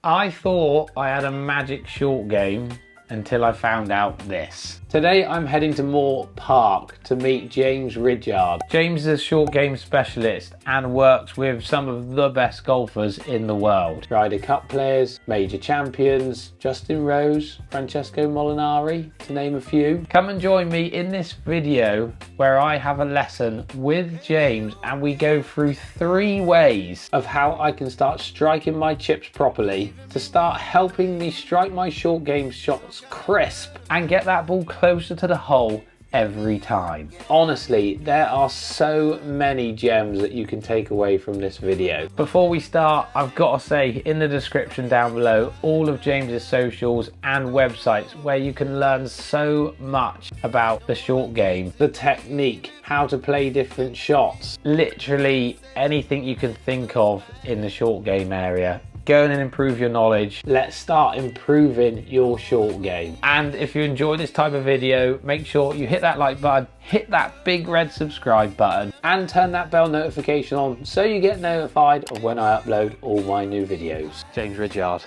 I thought I had a magic short game until I found out this. Today I'm heading to Moor Park to meet James Ridyard. James is a short game specialist and works with some of the best golfers in the world. Ryder Cup players, major champions, Justin Rose, Francesco Molinari, to name a few. Come and join me in this video where I have a lesson with James and we go through 3 ways of how I can start striking my chips properly to start helping me strike my short game shots crisp and get that ball closer to the hole every time. Honestly, there are so many gems that you can take away from this video. Before we start, I've got to say in the description down below all of James's socials and websites where you can learn so much about the short game, the technique, how to play different shots, literally anything you can think of in the short game area. Go in and improve your knowledge. Let's start improving your short game. And if you enjoy this type of video, make sure you hit that like button, hit that big red subscribe button, and turn that bell notification on so you get notified of when I upload all my new videos. James Ridyard,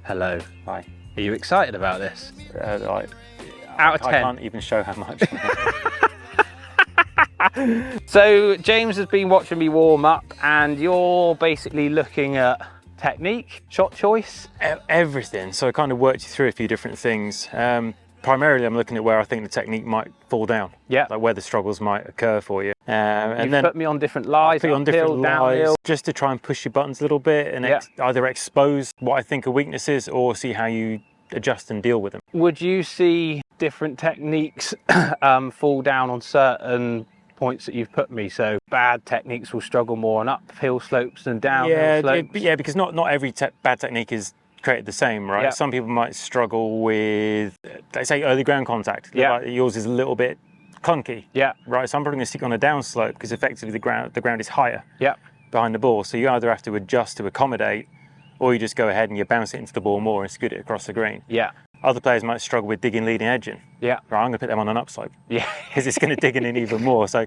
hello. Hi. Are you excited about this? Out Out of 10. I can't even show how much. So James has been watching me warm up and you're basically looking at technique, shot choice, Everything. So I kind of worked you through a few different things. Primarily, I'm looking at where I think the technique might fall down. Yeah. Like where the struggles might occur for you. And You've then put me on different lies, put you on uphill, different downhill. lies, just to try and push your buttons a little bit and either expose what I think are weaknesses or see how you adjust and deal with them. Would you see different techniques fall down on certain points that you've put me? So bad techniques will struggle more on uphill slopes than downhill slopes? Yeah, because not every bad technique is created the same, right? Yeah. Some people might struggle with, let's say, early ground contact. Yeah. Like yours is a little bit clunky. Yeah. Right, so I'm probably going to stick on a down slope because effectively the ground is higher Yeah. behind the ball. So you either have to adjust to accommodate, or you just go ahead and you bounce it into the ball more and scoot it across the green. Yeah. Other players might struggle with digging, leading, edging. Yeah. Right, I'm going to put them on an upslope. Yeah. Because it's going to dig in even more. So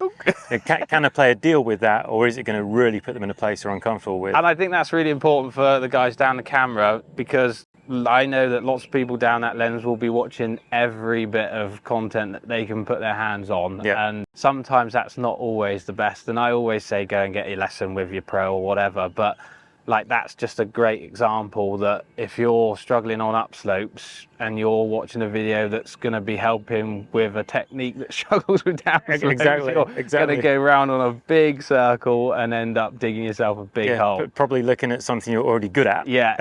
can a player deal with that, or is it going to really put them in a place they're uncomfortable with? And I think that's really important for the guys down the camera, because I know that lots of people down that lens will be watching every bit of content that they can put their hands on. Yeah. And sometimes that's not always the best. And I always say go and get your lesson with your pro or whatever. But like, that's just a great example that if you're struggling on upslopes and you're watching a video that's going to be helping with a technique that struggles with downslopes, Exactly. you're going to go around on a big circle and end up digging yourself a big hole. Probably looking at something you're already good at. Yeah.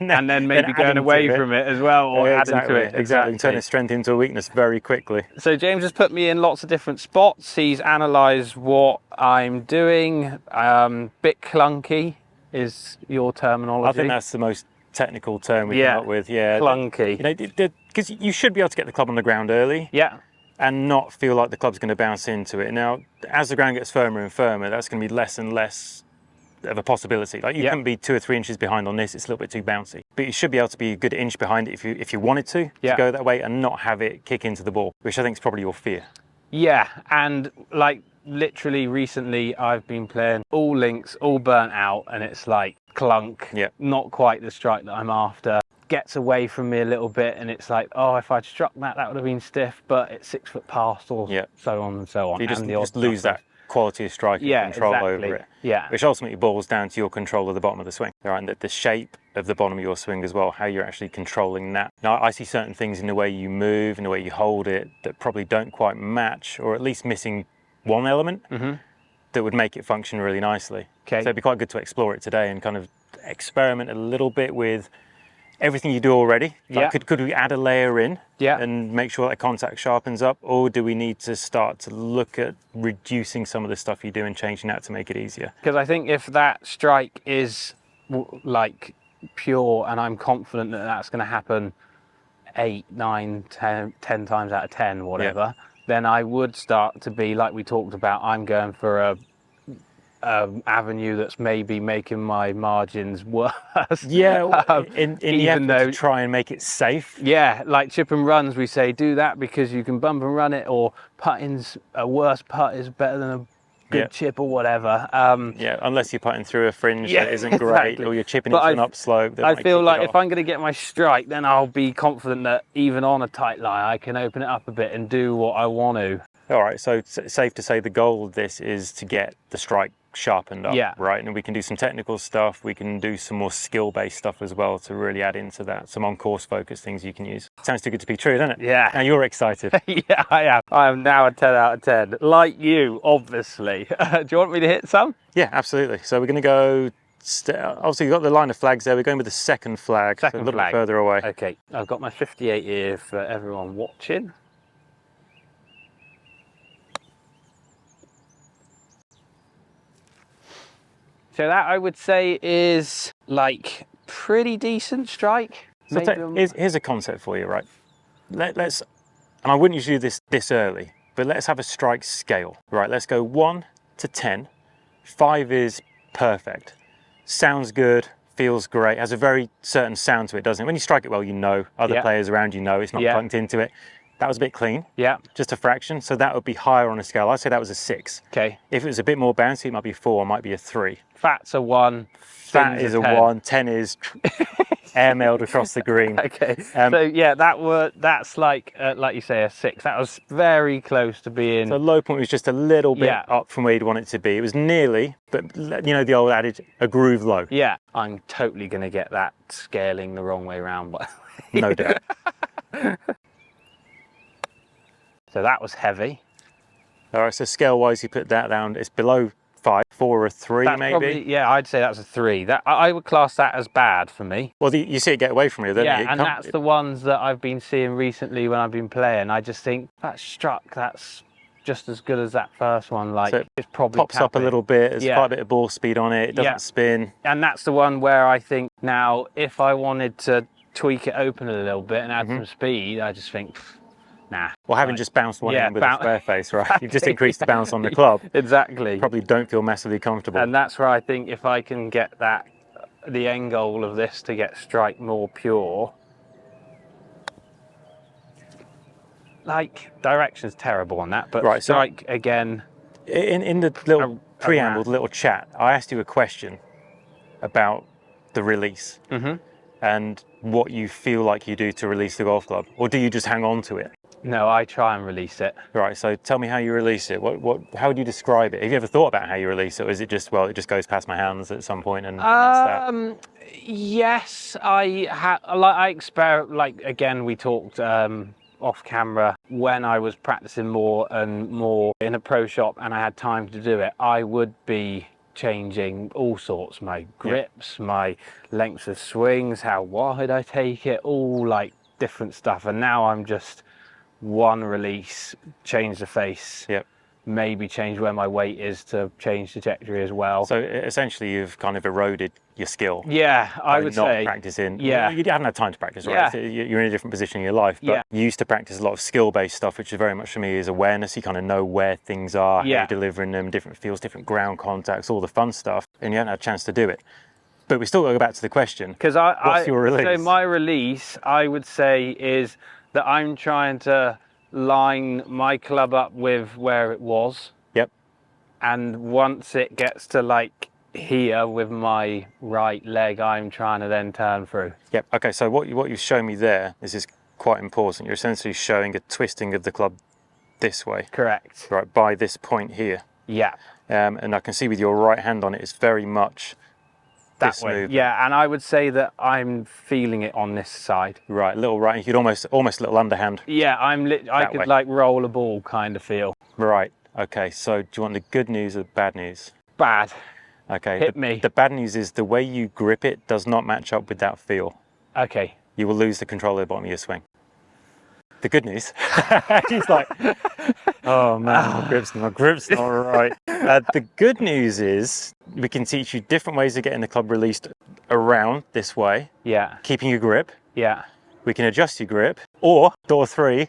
And then maybe going away from it as well, or adding to it. Exactly. Turn a strength into a weakness very quickly. So James has put me in lots of different spots. He's analysed what I'm doing. Bit clunky is your terminology. I think that's the most technical term we come up with. Yeah, clunky. You know, because you should be able to get the club on the ground early. Yeah. And not feel like the club's going to bounce into it. Now, as the ground gets firmer and firmer, that's going to be less and less of a possibility. Like you can be 2 or 3 inches behind on this; it's a little bit too bouncy. But you should be able to be a good inch behind it if you wanted to go that way and not have it kick into the ball, which I think is probably your fear. Yeah, and like literally recently I've been playing all links, all burnt out, and it's like clunk, not quite the strike that I'm after. Gets away from me a little bit and it's like, oh, if I'd struck that would have been stiff, but it's 6 foot past, or so on and so on. So you just lose that quality of strike and control over it. Yeah. Which ultimately boils down to your control of the bottom of the swing. Right, and the shape of the bottom of your swing as well, how you're actually controlling that. Now, I see certain things in the way you move and the way you hold it that probably don't quite match, or at least missing one element that would make it function really nicely. Okay. So it'd be quite good to explore it today and kind of experiment a little bit with everything you do already. Like could we add a layer in and make sure that contact sharpens up, or do we need to start to look at reducing some of the stuff you do and changing that to make it easier? Because I think if that strike is like pure and I'm confident that that's going to happen 8, 9, 10 times out of 10, whatever, then I would start to be like we talked about. I'm going for a avenue that's maybe making my margins worse. Yeah, and you have to try and make it safe. Yeah, like chip and runs, we say do that because you can bump and run it, or putting's a worse putt is better than a good chip or whatever. Yeah, unless you're putting through a fringe that isn't exactly. great, or you're chipping into an upslope. I feel like if I'm going to get my strike, then I'll be confident that even on a tight lie, I can open it up a bit and do what I want to. All right, so it's safe to say the goal of this is to get the strike sharpened up, right? And we can do some technical stuff, we can do some more skill-based stuff as well to really add into that, some on-course focused things you can use. Sounds too good to be true, doesn't it? Yeah. Now you're excited. Yeah, I am. I am now a 10 out of 10, like you, obviously. Do you want me to hit some? Yeah, absolutely. So we're going to go, obviously you've got the line of flags there, we're going with the second flag, so a little bit further away. Okay, I've got my 58 here for everyone watching. So that I would say is like pretty decent strike. So here's a concept for you, right? Let's, and I wouldn't usually do this early, but let's have a strike scale, right? Let's go 1 to 10. 5 is perfect. Sounds good, feels great, has a very certain sound to it, doesn't it? When you strike it well, you know, other players around you know it's not plunked into it. That was a bit clean, just a fraction, so that would be higher on a scale. I'd say that was a 6. Okay. If it was a bit more bouncy, it might be a 4, it might be a 3. Fat's a 1. Fat is a 1. 10 is airmailed across the green. Okay. So yeah, that's like you say, a 6. That was very close to being. So low point was just a little bit up from where you'd want it to be. It was nearly, but you know the old adage, a groove low. Yeah, I'm totally gonna get that scaling the wrong way around. No doubt. So that was heavy. All right, so scale-wise, you put that down. It's below 5, 4 or 3 that's maybe? Probably, yeah, I'd say that's a 3. That I would class that as bad for me. Well, you see it get away from you, don't you? Yeah, and that's the ones that I've been seeing recently when I've been playing. I just think that struck, that's just as good as that first one. Like, so it's probably pops up a little bit. There's quite a bit of ball speed on it. It doesn't spin. And that's the one where I think now, if I wanted to tweak it open a little bit and add some speed, I just think, nah. Well, having just bounced one in with a square face, right? You've just increased the bounce on the club. Exactly. Probably don't feel massively comfortable. And that's where I think if I can get that, the end goal of this to get strike more pure. Like, direction's terrible on that, but strike again. In the little preamble, the little chat, I asked you a question about the release and what you feel like you do to release the golf club, or do you just hang on to it? No, I try and release it. Right, so tell me how you release it. How would you describe it? Have you ever thought about how you release it, or is it just, well, it just goes past my hands at some point and that's that? Yes, I experiment, like, again, we talked off camera when I was practicing more and more in a pro shop and I had time to do it, I would be changing all sorts, my grips, my lengths of swings, how wide I take it, all like different stuff. And now I'm just one release, change the face, maybe change where my weight is to change trajectory as well. So essentially you've kind of eroded your skill. Yeah, I would say. Not practicing. Yeah. You haven't had time to practice, right? Yeah. You're in a different position in your life, but you used to practice a lot of skill-based stuff, which is very much for me is awareness. You kind of know where things are, how you're delivering them, different feels, different ground contacts, all the fun stuff, and you haven't had a chance to do it. But we still got to go back to the question. Because what's your release? So my release, I would say, is that I'm trying to line my club up with where it was. Yep. And once it gets to like here with my right leg, I'm trying to then turn through. Yep. Okay, so what you've shown me there is quite important. You're essentially showing a twisting of the club this way. Correct. Right, by this point here. Yeah. And I can see with your right hand on it, it's very much that way. Movement. Yeah, and I would say that I'm feeling it on this side. Right, a little right. You could almost a little underhand. Yeah, I could like roll a ball kind of feel. Right. Okay. So do you want the good news or the bad news? Bad. Okay. Hit me. The bad news is the way you grip it does not match up with that feel. Okay. You will lose the control of the bottom of your swing. The good news, he's like, oh man, my grip's not right. The good news is we can teach you different ways of getting the club released around this way. Yeah. Keeping your grip. Yeah. We can adjust your grip, or door 3,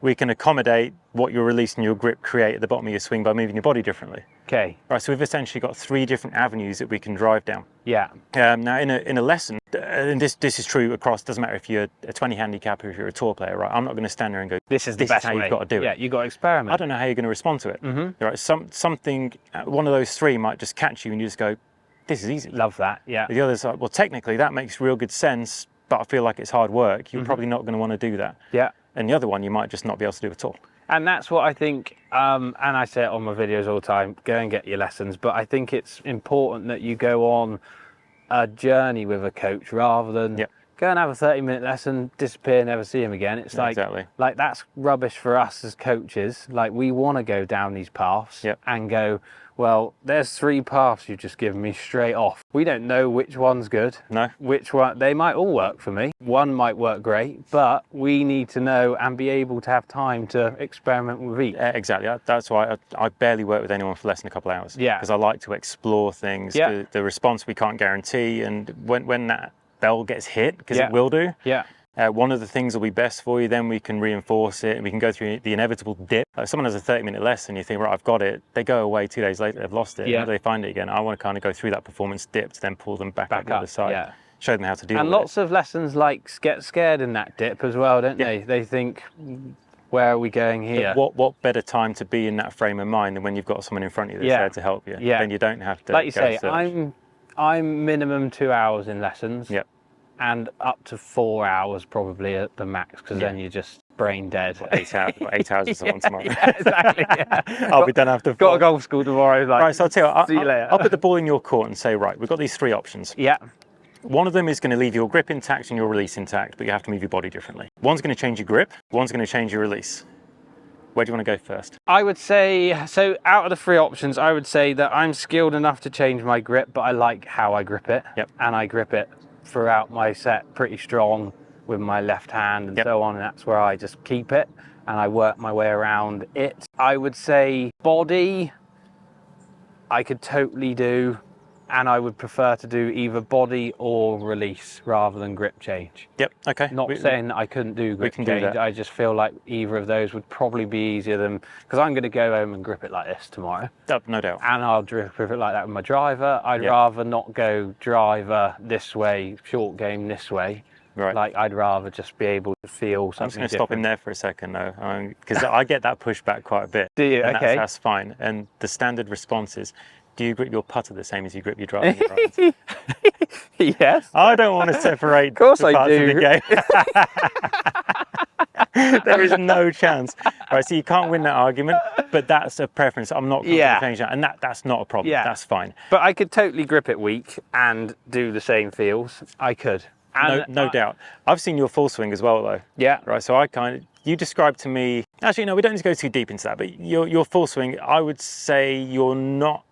we can accommodate what your release and your grip create at the bottom of your swing by moving your body differently. Okay. Right, so we've essentially got 3 different avenues that we can drive down. Yeah. Now in a lesson, and this is true across, doesn't matter if you're a 20 handicap or if you're a tour player, right? I'm not going to stand there and go, this is the best how way. you've got to do it. Yeah, you've got to experiment. I don't know how you're going to respond to it. Right, something, one of those 3 might just catch you and you just go, this is easy. Love that, yeah. The other's like, well, technically that makes real good sense, but I feel like it's hard work. You're probably not going to want to do that. Yeah. And the other one you might just not be able to do at all. And that's what I think, and I say it on my videos all the time, go and get your lessons, but I think it's important that you go on a journey with a coach rather than go and have a 30-minute lesson, disappear, never see him again. It's like, like that's rubbish for us as coaches. Like we want to go down these paths and go, well, there's 3 paths you've just given me straight off. We don't know which one's good. No. Which one, they might all work for me. One might work great, but we need to know and be able to have time to experiment with each. Exactly. That's why I barely work with anyone for less than a couple of hours. Yeah. Because I like to explore things. Yeah. The response we can't guarantee, and when that bell gets hit, because it will do. Yeah. One of the things will be best for you, then we can reinforce it and we can go through the inevitable dip. Like someone has a 30-minute lesson, you think, right, I've got it. They go away 2 days later, they've lost it. Yeah. How do they find it again? I want to kind of go through that performance dip to then pull them back up the other side, show them how to deal with it. And lots of lessons like get scared in that dip as well, don't they? They think, where are we going here? But what better time to be in that frame of mind than when you've got someone in front of you that's there to help you? Yeah. Then you don't have to like you say, I'm minimum 2 hours in lessons. Yep. And up to 4 hours probably at the max, because then you're just brain dead. 8 hours. 8 hours or something tomorrow. Exactly. I'll be done after 4. Got a golf school tomorrow. Like, right, so I'll tell you, see you later. I'll put the ball in your court and say, right, we've got these 3 options. Yeah. One of them is going to leave your grip intact and your release intact, but you have to move your body differently. One's going to change your grip. One's going to change your release. Where do you want to go first? I would say, so out of the 3 options, I would say that I'm skilled enough to change my grip, but I like how I grip it. Yep. And I grip it throughout my set pretty strong with my left hand and so on, and that's where I just keep it and I work my way around it. I would say body I could totally do, and I would prefer to do either body or release rather than grip change. Yep, okay. Not saying that I couldn't do grip change, I just feel like either of those would probably be easier than, because I'm going to go home and grip it like this tomorrow. No doubt. And I'll grip it like that with my driver. I'd rather not go driver this way, short game this way. Right. Like I'd rather just be able to feel something. I'm just going to stop him there for a second though, because I get that pushback quite a bit. Do you? Okay. That's fine. And the standard response is, do you grip your putter the same as you grip your driver? Yes. I don't want to separate of course the parts I do. of the game. There is no chance. Right, so you can't win that argument, but that's a preference. I'm not going to change that, and that's not a problem. Yeah. That's fine. But I could totally grip it weak and do the same feels. I could. No doubt. I've seen your full swing as well, though. Yeah. Right. So you described to me. Actually, no, we don't need to go too deep into that. But your full swing, I would say you're not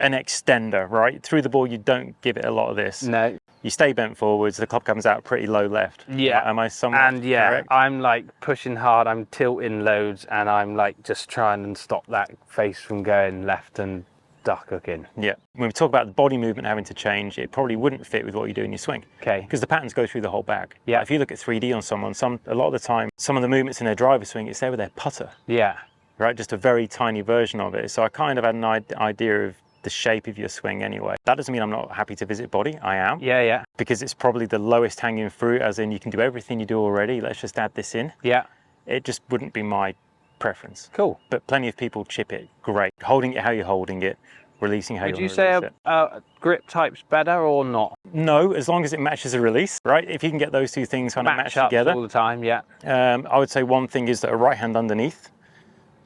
an extender, right? Through the ball, you don't give it a lot of this. No. You stay bent forwards. The club comes out pretty low left. Yeah. Am I somewhat correct? I'm like pushing hard. I'm tilting loads, and I'm like just trying and stop that face from going left and duck hooking. Yeah. When we talk about the body movement having to change, it probably wouldn't fit with what you do in your swing. Okay. Because the patterns go through the whole bag. Yeah. If you look at 3D on someone, a lot of the time, some of the movements in their driver swing, it's there with their putter. Yeah. Right. Just a very tiny version of it. So I kind of had an idea of the shape of your swing anyway. That doesn't mean I'm not happy to visit body. I am. Yeah, yeah. Because it's probably the lowest hanging fruit, as in you can do everything you do already. Let's just add this in. Yeah. It just wouldn't be my preference. Cool. But plenty of people chip it. Great. Holding it how you're holding it, releasing how you want to release it. Would you say a grip type's better or not? No, as long as it matches a release, right? If you can get those 2 things kind of match together all the time, yeah. I would say one thing is that a right hand underneath,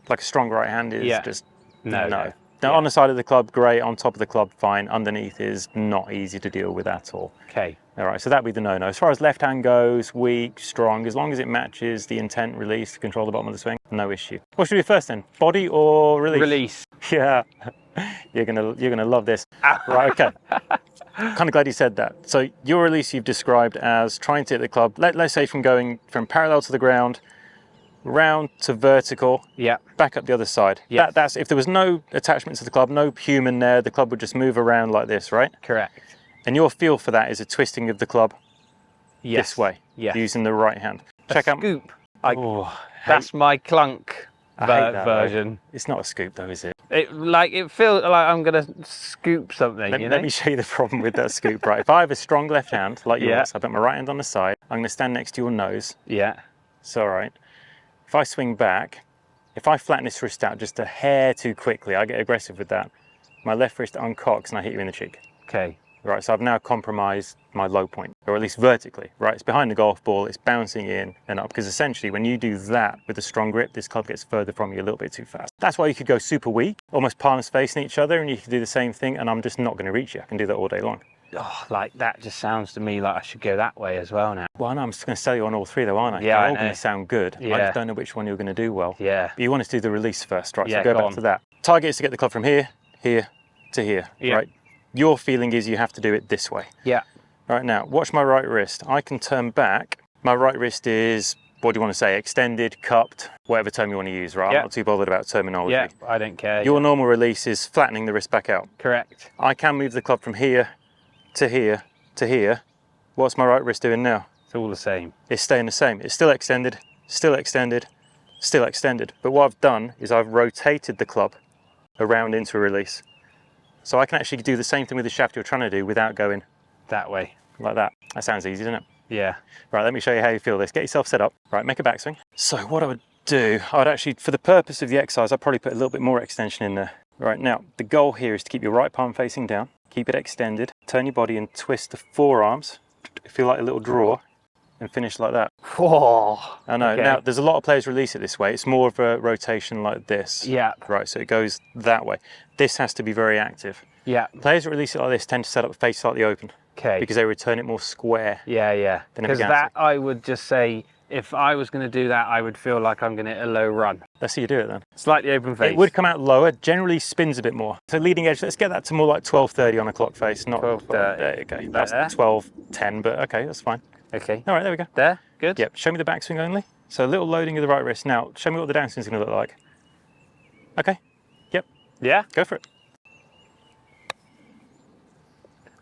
like a strong right hand, is just no. Now, on the side of the club, great. On top of the club, fine. Underneath is not easy to deal with at all. Okay. All right, so that'd be the no-no. As far as left hand goes, weak, strong, as long as it matches the intent release to control the bottom of the swing, no issue. What should we do first then? Body or release? Release. Yeah. You're gonna love this. Right, okay. Kind of glad you said that. So your release you've described as trying to hit the club, let's say from going from parallel to the ground, round to vertical, back up the other side. Yeah. That's if there was no attachment to the club, no human there, the club would just move around like this, right? Correct. And your feel for that is a twisting of the club this way, using the right hand. Check out scoop. That's my clunk I hate that, version. though. It's not a scoop though, is it? It feels like I'm gonna scoop something. Let me show you the problem with that scoop, right? If I have a strong left hand, like yours, I put my right hand on the side, I'm gonna stand next to your nose. Yeah. It's all right. If I swing back, if I flatten this wrist out just a hair too quickly, I get aggressive with that. My left wrist uncocks and I hit you in the cheek. Okay. Right, so I've now compromised my low point, or at least vertically, right? It's behind the golf ball, it's bouncing in and up, because essentially when you do that with a strong grip, this club gets further from you a little bit too fast. That's why you could go super weak, almost palms facing each other, and you could do the same thing, and I'm just not going to reach you. I can do that all day long. Oh, like that just sounds to me like I should go that way as well now. Well, no, I'm just going to sell you on all three though, aren't I? Yeah, They're all going to sound good. Yeah. I just don't know which one you're going to do well. Yeah. But you want us to do the release first, right? Yeah, So go back on. to that. Target is to get the club from here, here to here, right? Your feeling is you have to do it this way. Yeah. Right, now, watch my right wrist. I can turn back. My right wrist is, what do you want to say, extended, cupped, whatever term you want to use, right? I'm not too bothered about terminology. Yeah, I don't care. Your normal release is flattening the wrist back out. Correct. I can move the club from here to here to here. What's my right wrist doing now? It's all the same. It's staying the same. It's still extended, still extended, still extended. But what I've done is I've rotated the club around into a release. So I can actually do the same thing with the shaft you're trying to do without going That way. like that. That sounds easy, doesn't it? Yeah. Right, let me show you how you feel this. Get yourself set up. Right, make a backswing. So what I would do, I'd actually, for the purpose of the exercise, I'd probably put a little bit more extension in there. Right, now, the goal here is to keep your right palm facing down, keep it extended, turn your body and twist the forearms, feel like a little draw, and finish like that. Whoa. I know. Okay. Now, there's a lot of players release it this way. It's more of a rotation like this. Yeah. Right, so it goes that way. This has to be very active. Yeah. Players that release it like this tend to set up face slightly open. Okay. Because they return it more square. Yeah. Then it Because began that, I would just say, if I was going to do that, I would feel like I'm going to hit a low run. Let's see you do it then. Slightly open face. It would come out lower, generally spins a bit more. So leading edge, let's get that to more like 12:30 on a clock face, not 12:30. There you go. That's 12:10, but okay, that's fine. Okay. All right, there we go. There? Good? Yep, show me the backswing only. So a little loading of the right wrist. Now, show me what the downswing's going to look like. Okay, yep, Yeah? go for it.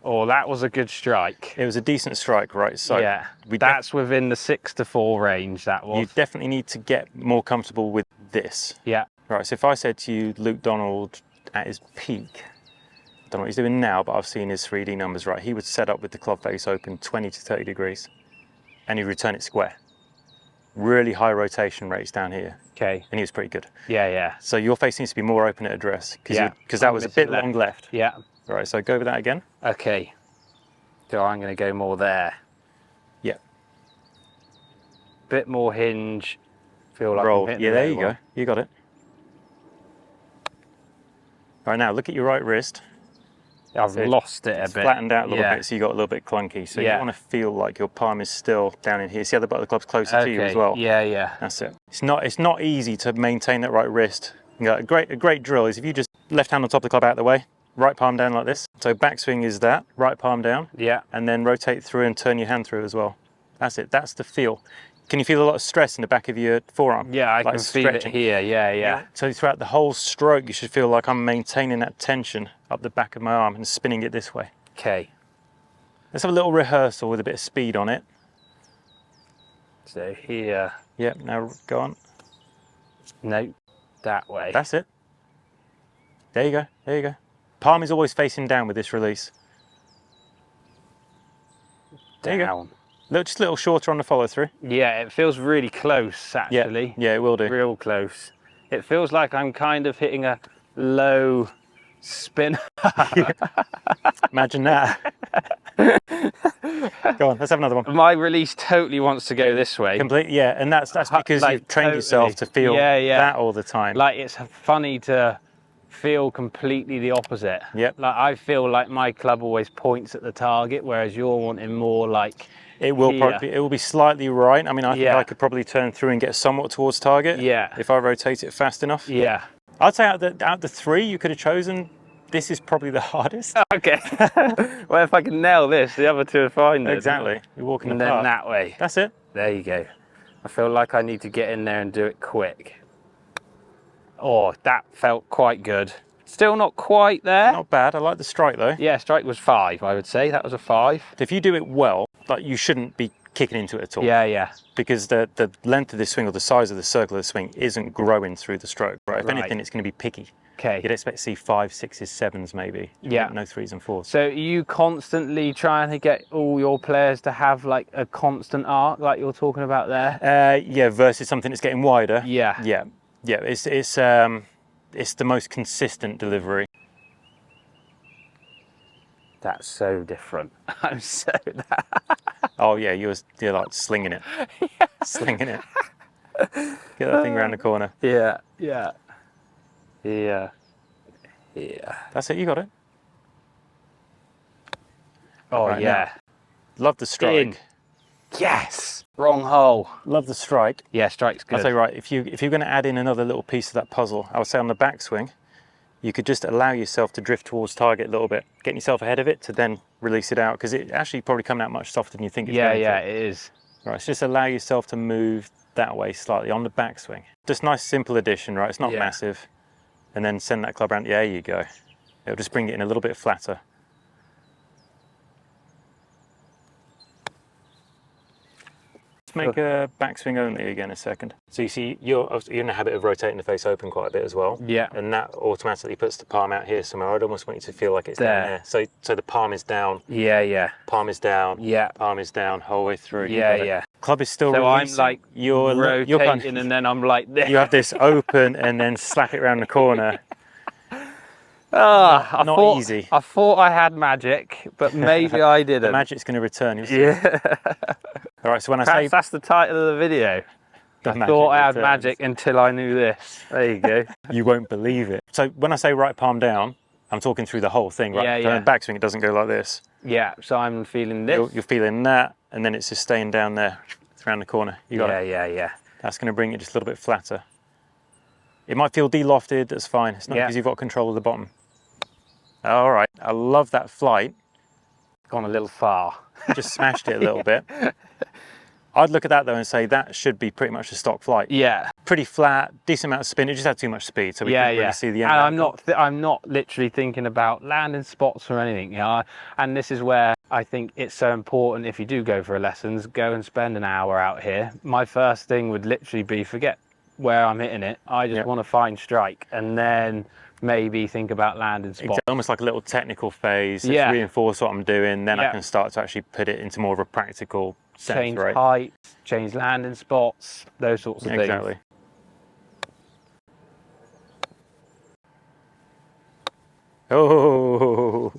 Oh, that was a good strike. It was a decent strike, right? So yeah, that's within the 6 to 4 range, that was. You definitely need to get more comfortable with this. Yeah. Right, so if I said to you, Luke Donald at his peak, I don't know what he's doing now, but I've seen his 3D numbers, right? He would set up with the club face open 20 to 30 degrees and he'd return it square. Really high rotation rates down here. Okay. And he was pretty good. Yeah. So your face needs to be more open at address because that I'm was a bit missing long left. Yeah. All right, so go over that again. Okay. So I'm going to go more there. Yeah. Bit more hinge. Feel like Roll. I'm hitting Yeah, the there low you go. one. You got it. All right, now look at your right wrist. I've lost it a It's bit. flattened out a little bit, so you got a little bit clunky. So you want to feel like your palm is still down in here. See how the butt of the club's closer to you as well. Yeah. That's it. It's not easy to maintain that right wrist. You know, a great drill is if you just left hand on top of the club out of the way, right palm down like this. So backswing is that, right palm down. Yeah. And then rotate through and turn your hand through as well. That's it. That's the feel. Can you feel a lot of stress in the back of your forearm? Yeah, I like can feel it here. Yeah. So throughout the whole stroke, you should feel like I'm maintaining that tension up the back of my arm and spinning it this way. Okay. Let's have a little rehearsal with a bit of speed on it. So here. Yep, now go on. No, that way. That's it. There you go. Palm is always facing down with this release. There you go. Just a little shorter on the follow through. Yeah, it feels really close actually. Yeah, it will do. Real close. It feels like I'm kind of hitting a low spin. Imagine that. Go on, let's have another one. My release totally wants to go this way. Completely, yeah, and that's because like, you've trained yourself to feel that all the time. Like it's funny to feel completely the opposite. Yep. Like I feel like my club always points at the target, whereas you're wanting more like it will probably, it will be slightly right. I mean, I think Yeah. I could probably turn through and get somewhat towards target. Yeah. If I rotate it fast enough. Yeah. I'd say out the three you could have chosen, this is probably the hardest. Okay. Well, if I can nail this, the other two are fine. Then. Exactly. You're walking And apart. then that way. That's it. There you go. I feel like I need to get in there and do it quick. Oh, that felt quite good. Still not quite there. Not bad. I like the strike though. Yeah, strike was 5, I would say. That was a 5. If you do it well, like, you shouldn't be kicking into it at all. Yeah, yeah. Because the length of the swing or the size of the circle of the swing isn't growing through the stroke. Right. If anything, it's going to be picky. Okay. You'd expect to see 5s, 6s, 7s maybe. Yeah. No 3s and 4s. So are you constantly trying to get all your players to have like a constant arc, like you're talking about there? Yeah, versus something that's getting wider. Yeah. Yeah. Yeah. It's the most consistent delivery. That's so different. I'm so Oh yeah, you're like slinging it. Yeah. Slinging it. Get that thing around the corner. Yeah, yeah. Yeah. Yeah. That's it, you got it. Oh Right, yeah. Now, love the strike. In. Yes. Wrong hole. Love the strike. Yeah, strike's good. I'll say, right, if you're going to add in another little piece of that puzzle, I would say on the backswing, you could just allow yourself to drift towards target a little bit, getting yourself ahead of it to then release it out, because it actually probably coming out much softer than you think it's going to. Yeah, it is. Right, so just allow yourself to move that way slightly on the backswing. Just nice simple addition, right? It's not massive. And then send that club around. Yeah, there you go. It'll just bring it in a little bit flatter. Make a backswing only again a second. So you see, you're in the habit of rotating the face open quite a bit as well. Yeah. And that automatically puts the palm out here somewhere. I'd almost want you to feel like it's down there. So the palm is down. Yeah, yeah. Palm is down. Yeah. Palm is down, whole way through. Yeah, yeah. Club is still so releasing. I'm like rotating kind of, and then I'm like this. You have this open and then slap it around the corner. Not easy. I thought I had magic, but maybe I didn't. The magic's going to return. Yeah. All right, so when I Perhaps say... that's the title of the video. I thought I had magic until I knew this. There you go. You won't believe it. So when I say right palm down, I'm talking through the whole thing, right? Yeah, yeah. The backswing, it doesn't go like this. Yeah, so I'm feeling this. You're feeling that, and then it's just staying down there, around the corner. You got it? Yeah, yeah. That's going to bring it just a little bit flatter. It might feel de-lofted, that's fine. It's not because you've got control of the bottom. All right, I love that flight. Gone a little far. Just smashed it a little bit. I'd look at that though and say that should be pretty much a stock flight. Yeah. Pretty flat, decent amount of spin. It just had too much speed, so we couldn't really see the end. And I'm not literally thinking about landing spots or anything. You know? And this is where I think it's so important, if you do go for lessons, go and spend an hour out here. My first thing would literally be forget where I'm hitting it. I just want to find strike, and then maybe think about landing spots. Exactly. Almost like a little technical phase. Yeah. Just reinforce what I'm doing, then I can start to actually put it into more of a practical sense, change right? height, change landing spots, those sorts of things. Exactly. Oh,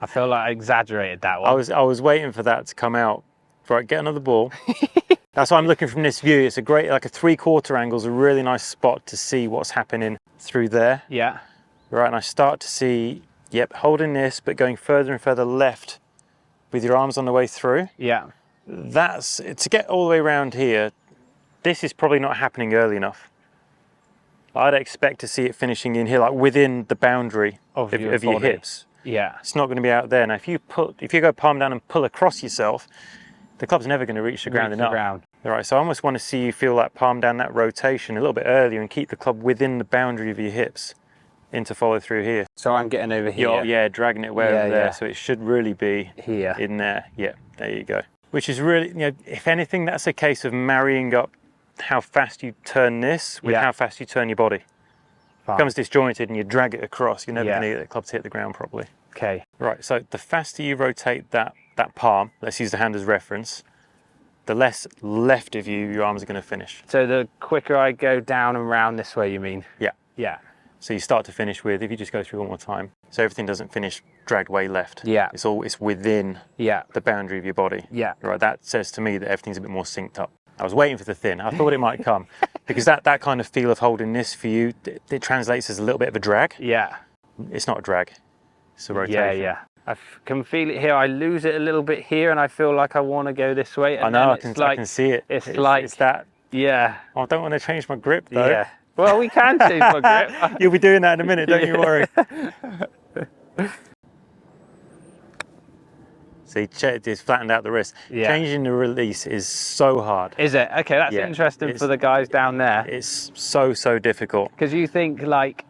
I feel like I exaggerated that one. I was waiting for that to come out. Right, get another ball. That's why I'm looking from this view. It's a great, like a 3/4 angle is a really nice spot to see what's happening through there. Yeah. Right, and I start to see, yep, holding this, but going further and further left with your arms on the way through. Yeah. That's, to get all the way around here, this is probably not happening early enough. I'd expect to see it finishing in here, like within the boundary of your hips. Yeah. It's not going to be out there. Now, if you go palm down and pull across yourself, the club's never going to reach the ground enough. All right, so I almost want to see you feel like palm down that rotation a little bit earlier and keep the club within the boundary of your hips into follow through here. So I'm getting over here. Dragging it way over there. So it should really be here. In there. Yeah, there you go. Which is really, you know, if anything, that's a case of marrying up how fast you turn this with how fast you turn your body. If it becomes disjointed and you drag it across, you're never going to get the club to hit the ground properly. Okay. Right, so the faster you rotate that palm, let's use the hand as reference, the less left of you your arms are going to finish. So the quicker I go down and round this way, you mean? Yeah. Yeah. So you start to finish with, if you just go through one more time, so everything doesn't finish dragged way left. Yeah. It's within the boundary of your body. Yeah. Right, that says to me that everything's a bit more synced up. I was waiting for the thin. I thought it might come because that kind of feel of holding this for you, it translates as a little bit of a drag. Yeah. It's not a drag. It's a rotation. Yeah. I can feel it here. I lose it a little bit here, and I feel like I want to go this way. And I know. I can see it. It's that. Yeah. Oh, I don't want to change my grip though. Yeah. Well, we can change my grip. You'll be doing that in a minute. Don't you worry. See, it's flattened out the wrist. Yeah. Changing the release is so hard. Is it? Okay, that's interesting for the guys down there. It's so difficult. Because you think like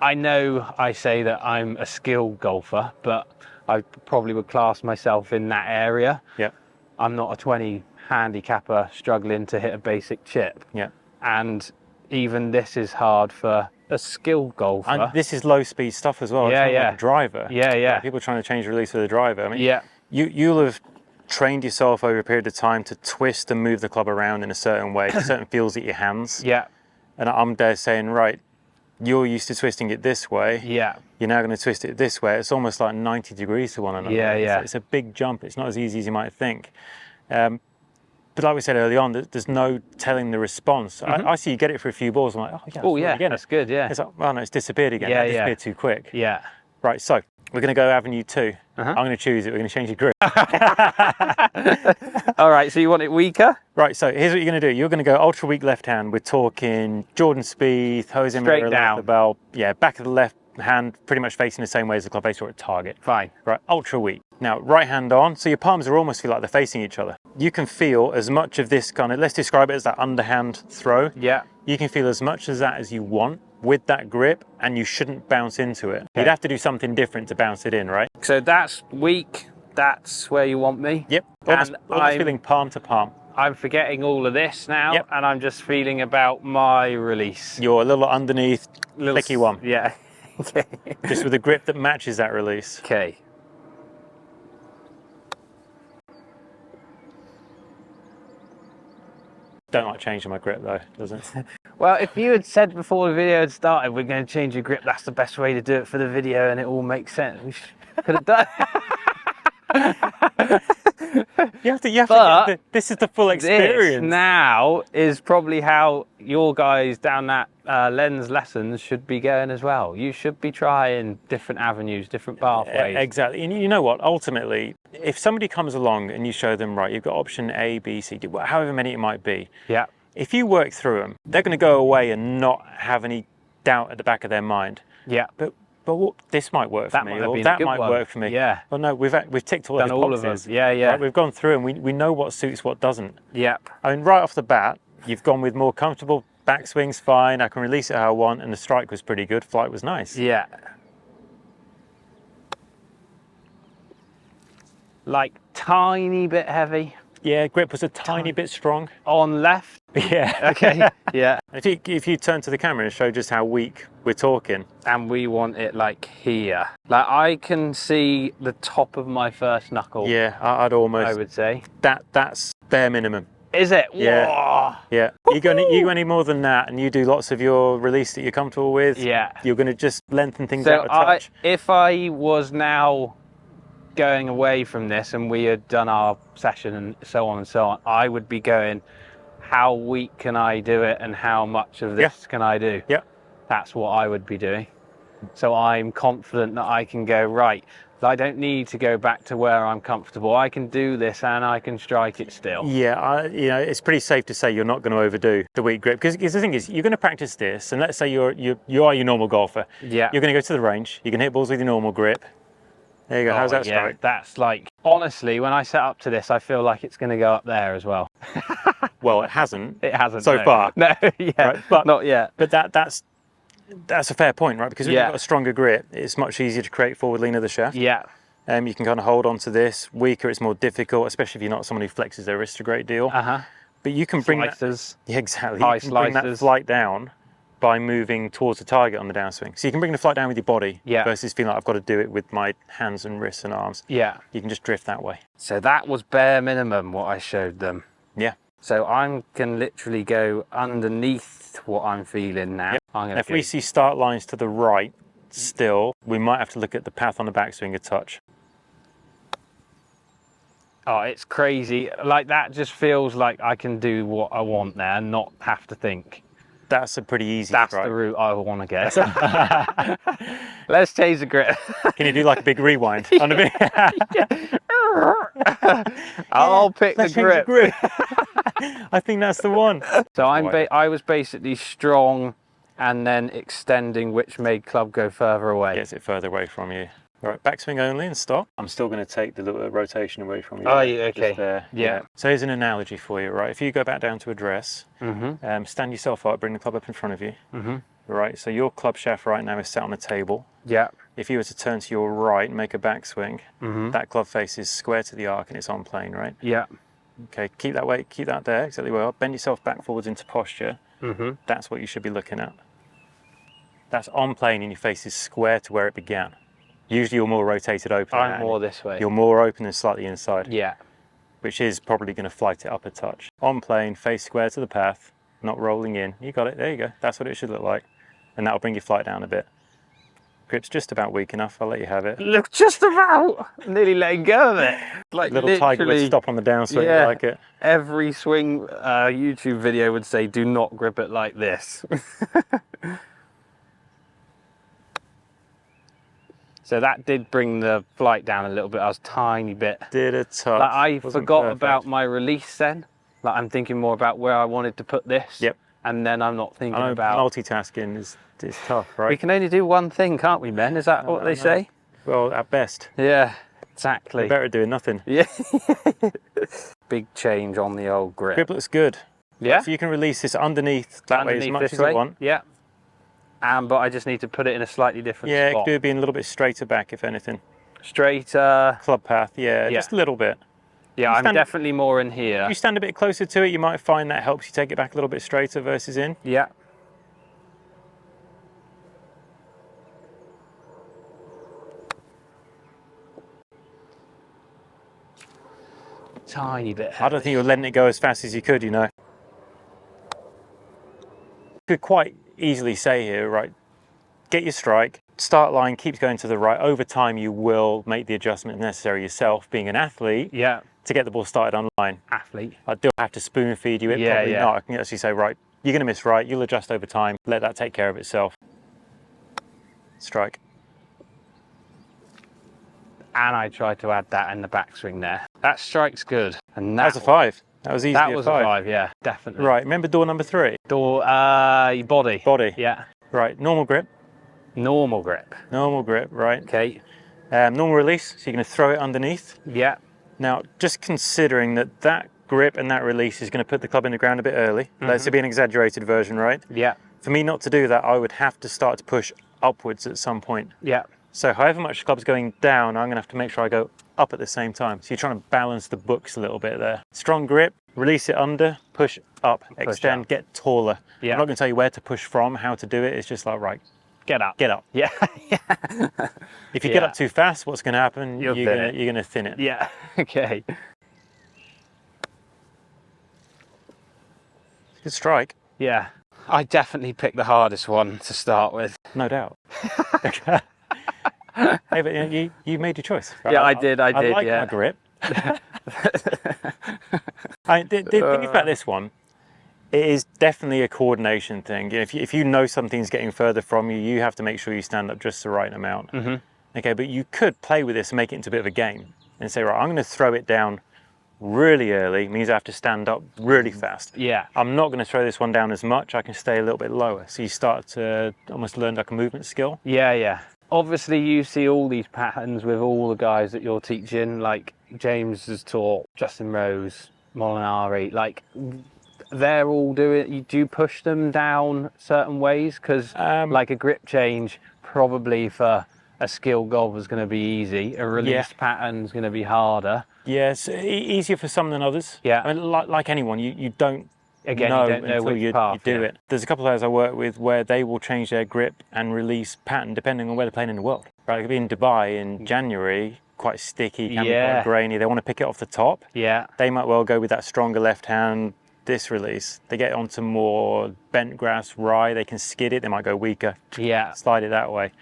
I know I say that I'm a skilled golfer, but I probably would class myself in that area. Yeah. I'm not a 20 handicapper struggling to hit a basic chip. Yeah. And even this is hard for a skilled golfer. And this is low speed stuff as well. Yeah, it's not like a driver. Yeah, yeah. Like people trying to change release with a driver. I mean, yeah. You'll have trained yourself over a period of time to twist and move the club around in a certain way, certain feels at your hands. Yeah. And I'm there saying, right, you're used to twisting it this way. Yeah. You're now going to twist it this way. It's almost like 90 degrees to one another. Yeah, yeah. It's a big jump. It's not as easy as you might think. But like we said early on, there's no telling the response. I see you get it for a few balls. I'm like, oh yeah, that's good. Yeah. It's like, oh no, it's disappeared again. Yeah, It disappeared too quick. Yeah. Right, so we're going to go avenue 2. I'm going to choose it. We're going to change your grip. All right, so you want it weaker? Right, so here's what you're going to do. You're going to go ultra weak left hand. We're talking Jordan Spieth, Jose Maria down. Lafabelle. Yeah, back of the left hand, pretty much facing the same way as the club face or at target. Fine. Right, ultra weak. Now, right hand on, so your palms are almost feel like they're facing each other. You can feel as much of this kind of, let's describe it as that underhand throw. Yeah. You can feel as much as that as you want with that grip, and you shouldn't bounce into it. Okay. You'd have to do something different to bounce it in, right? So that's weak. That's where you want me. Yep. Almost feeling palm to palm. I'm forgetting all of this now, Yep. and I'm just feeling about my release. You're a little underneath, clicky one. Yeah. Okay. Just with a grip that matches that release. Okay. Don't like changing my grip though, does it? Well, if you had said before the video had started, we're going to change your grip, that's the best way to do it for the video, and it all makes sense. We could have done You have to this is the full experience. This now is probably how your guys down that lens lessons should be going as well. You should be trying different avenues, different pathways. Exactly. And you know what? Ultimately, if somebody comes along and you show them, right, you've got option A, B, C, D, however many it might be. Yeah. If you work through them, they're going to go away and not have any doubt at the back of their mind. Yeah. But this might work for me, or that might work for me. Yeah. Well, no, we've ticked all Done those boxes. all of them. Yeah, yeah. Right? We've gone through and we know what suits, what doesn't. Yeah. I mean, right off the bat, you've gone with more comfortable backswings, fine. I can release it how I want, and the strike was pretty good. Flight was nice. Yeah. Like tiny bit heavy. Yeah, grip was a tiny bit strong. On left. Yeah. Okay. Yeah. If you turn to the camera and show just how weak we're talking. And we want it like here. Like I can see the top of my first knuckle. Yeah, I'd almost. I would say. That's bare minimum. Is it? Yeah. Whoa. Yeah. You go any more than that, and you do lots of your release that you're comfortable with. Yeah. You're going to just lengthen things So out a touch. if I was now going away from this and we had done our session and so on and so on, I would be going, how weak can I do it and how much of this can I do? Yeah. That's what I would be doing. So I'm confident that I can go, right, I don't need to go back to where I'm comfortable. I can do this and I can strike it still. Yeah, it's pretty safe to say you're not going to overdo the weak grip, because the thing is, you're going to practice this, and let's say you are your normal golfer. Yeah. You're going to go to the range. You can hit balls with your normal grip. There you go. How's that strike? That's like, honestly, when I set up to this, I feel like it's going to go up there as well. Well, it hasn't. It hasn't so far. No, yeah, right? But not yet. But that's a fair point, right? Because when you've got a stronger grip, it's much easier to create forward lean of the shaft. Yeah. You can kind of hold on to this. Weaker, it's more difficult, especially if you're not someone who flexes their wrist a great deal. But you can bring slicers. Yeah, exactly. High you can bring that slicers. flight down by moving towards the target on the downswing. So you can bring the flight down with your body versus feeling like I've got to do it with my hands and wrists and arms. Yeah. You can just drift that way. So that was bare minimum what I showed them. Yeah. So I can literally go underneath what I'm feeling now. Yep. If we see start lines to the right still, we might have to look at the path on the backswing a touch. Oh, it's crazy. Like that just feels like I can do what I want there and not have to think. That's a pretty easy That's strike. the route I want to get. Let's change the grip. Can you do like a big rewind on the I'll pick the grip. I think that's the one. So I was basically strong and then extending, which made club go further away. Gets it further away from you. All right, backswing only and stop. I'm still going to take the little rotation away from you. Oh, yeah, okay. Just there. Yeah. So here's an analogy for you, right? If you go back down to address, stand yourself up, bring the club up in front of you, right? So your club shaft right now is set on a table. Yeah. If you were to turn to your right and make a backswing, that club face is square to the arc and it's on plane, right? Yeah. Okay, keep that weight, keep that there, exactly well. Bend yourself back forwards into posture. That's what you should be looking at. That's on plane and your face is square to where it began. Usually you're more rotated open. I'm more this way. You're more open and slightly inside. Yeah. Which is probably going to flight it up a touch. On plane, face square to the path, not rolling in. You got it, there you go. That's what it should look like. And that'll bring your flight down a bit. Grip's just about weak enough, I'll let you have it. Look, just about! Nearly letting go of it. Like Little tiger would stop on the downswing, yeah, like it. Every swing YouTube video would say, do not grip it like this. So that did bring the flight down a little bit. I was a tiny bit. Did a touch. Like I Wasn't forgot perfect. about my release then. Like I'm thinking more about where I wanted to put this. Yep. And then I'm not thinking I know about... multitasking is tough, right? We can only do one thing, can't we, Ben? Is that what they say? Well, at best. Yeah, exactly. You're better at doing nothing. Yeah. Big change on the old grip. Grip looks good. Yeah. So you can release this underneath that way as much as you want. Yeah. But I just need to put it in a slightly different Yeah, spot. it could do being a little bit straighter back, if anything. Straighter. Club path, yeah, just a little bit. Yeah, I'm definitely more in here. If you stand a bit closer to it, you might find that helps you take it back a little bit straighter versus in. Yeah. Tiny bit heavy. I don't think you're letting it go as fast as you could, you know. You could quite easily say here, right, get your strike, start line keeps going to the right. Over time, you will make the adjustment necessary yourself, being an athlete, to get the ball started on line. Athlete. I do have to spoon feed you it, probably not. I can actually say, right, you're going to miss right, you'll adjust over time, let that take care of itself. Strike. And I tried to add that in the backswing there. That strike's good. And That was a 5. That was easy. That was a 5, yeah, definitely. Right, remember door number 3? Door, body. Body. Yeah. Right, normal grip. Normal grip. Normal grip, right. Okay. Normal release, so you're going to throw it underneath. Yeah. Now, just considering that that grip and that release is going to put the club in the ground a bit early. Let's be an exaggerated version, right? Yeah. For me not to do that, I would have to start to push upwards at some point. Yeah. So however much the club's going down, I'm going to have to make sure I go up at the same time. So you're trying to balance the books a little bit there. Strong grip, release it under, push up, extend, up. get taller. Yeah. I'm not going to tell you where to push from, how to do it. It's just like, right, Get up. get up. Yeah. If you get up too fast, what's going to happen? You're going to thin it. Yeah. Okay. Good strike. Yeah. I definitely picked the hardest one to start with. No doubt. Hey, but you made your choice. Right? Yeah, I did, I like yeah. my grip. The thing about this one, it is definitely a coordination thing. If you know something's getting further from you, you have to make sure you stand up just the right amount. Okay, but you could play with this and make it into a bit of a game and say, right, I'm going to throw it down really early, means I have to stand up really fast. Yeah. I'm not going to throw this one down as much, I can stay a little bit lower. So you start to almost learn like a movement skill. Yeah, yeah. Obviously you see all these patterns with all the guys that you're teaching, like James has taught, Justin Rose, Molinari, like they're all doing, you do push them down certain ways? Because like a grip change, probably for a skilled golfer is going to be easy. A release pattern is going to be harder. Yes, easier for some than others. Yeah. I mean, like anyone, you don't Again, know you don't know until which you path, do it. There's a couple of players I work with where they will change their grip and release pattern depending on where they're playing in the world. Right, like in Dubai in January, quite sticky, can be quite grainy. They want to pick it off the top. Yeah. They might well go with that stronger left hand, this release. They get onto more bent grass, rye, they can skid it, they might go weaker. Yeah. Slide it that way.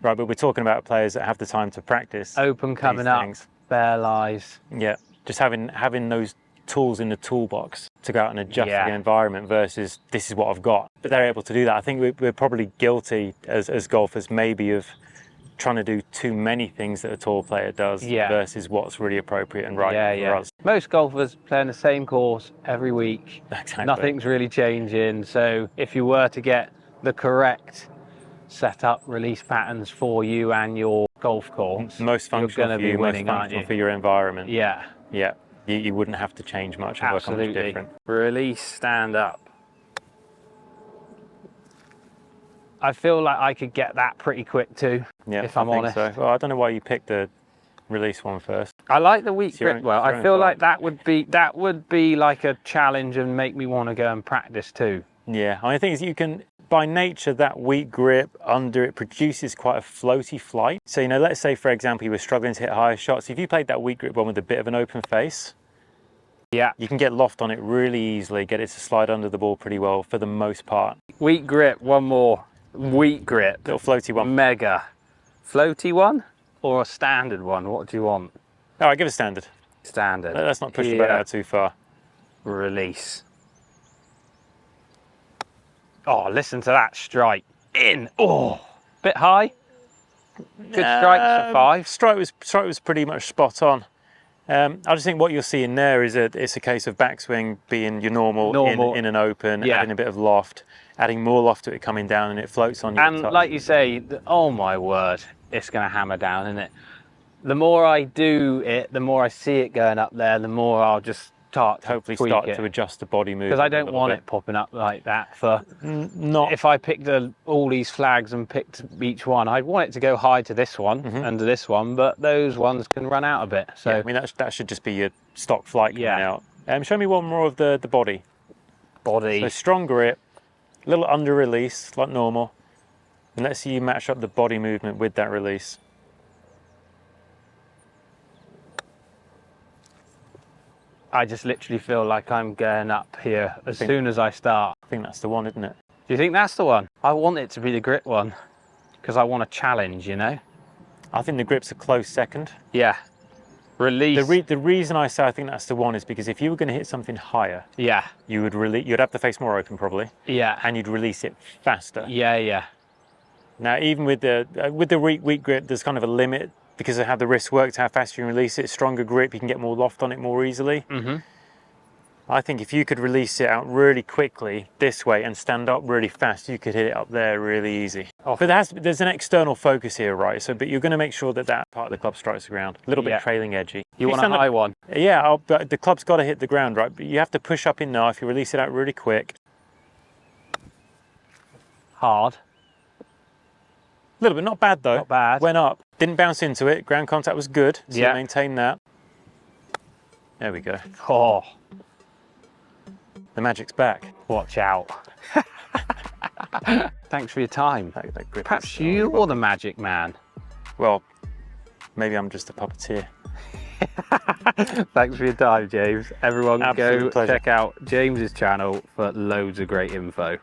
Right, but we're talking about players that have the time to practice. Open coming up, bare lies. Yeah, just having those tools in the toolbox to go out and adjust the environment versus this is what I've got. But they're able to do that. I think we're probably guilty as golfers maybe of trying to do too many things that a tour player does versus what's really appropriate and right for us. Most golfers play on the same course every week. Exactly. Nothing's really changing. So if you were to get the correct setup release patterns for you and your golf course, most functional for you, most functional for your environment. Yeah. Yeah. You wouldn't have to change much and work on much different. Release, stand up. I feel like I could get that pretty quick too, Yeah, if I'm honest. So. Well, I don't know why you picked the release one first. I like the weak grip. Well, I feel like fault. that would be like a challenge and make me want to go and practice too. Yeah, I think you can, by nature, that weak grip under it produces quite a floaty flight. So, you know, let's say, for example, you were struggling to hit higher shots. If you played that weak grip one with a bit of an open face, yeah, you can get loft on it really easily, get it to slide under the ball pretty well for the most part. Weak grip, one more. Weak grip. Little floaty one. Mega. Floaty one or a standard one? What do you want? All right, give it standard. Standard. Let's not push the boat out too far. Release. Oh, listen to that strike. In. Oh, bit high. Good strike for 5. Strike was pretty much spot on. I just think what you're seeing there is it's a case of backswing being your normal. In an open, yeah. Adding a bit of loft, adding more loft to it coming down, and it floats on you. And like you say, oh my word, it's going to hammer down, isn't it? The more I do it, the more I see it going up there, the more I'll just hopefully start to adjust the body movement. Because I don't want it popping up like that. For not if I picked all these flags and picked each one, I'd want it to go high to this one and to this one, but those ones can run out a bit. So yeah, I mean that should just be your stock flight coming out. Show me one more of the body. So strong grip, a little under release like normal, and let's see you match up the body movement with that release. I just literally feel like I'm going up here as soon as I start. I think that's the one, isn't it? Do you think that's the one? I want it to be the grip one because I want a challenge, you know? I think the grip's a close second. Yeah. Release. The reason I say I think that's the one is because if you were going to hit something higher, you would you'd have the face more open probably. Yeah. And you'd release it faster. Yeah. Now, even with the weak grip, there's kind of a limit. Because of how the wrist works, how fast you can release it, stronger grip, you can get more loft on it more easily. I think if you could release it out really quickly this way and stand up really fast, you could hit it up there really easy. But there's an external focus here, right? But you're going to make sure that part of the club strikes the ground, a little bit trailing edgy. You want a high one? Yeah, but the club's got to hit the ground, right? But you have to push up in now if you release it out really quick. Hard. A little bit, not bad though. Not bad. Went up, didn't bounce into it. Ground contact was good, so you maintain that. There we go. Oh, the magic's back. Watch out. Thanks for your time. That grip Perhaps you or the magic man. Well, maybe I'm just a puppeteer. Thanks for your time, James. Everyone go pleasure. check out James's channel for loads of great info.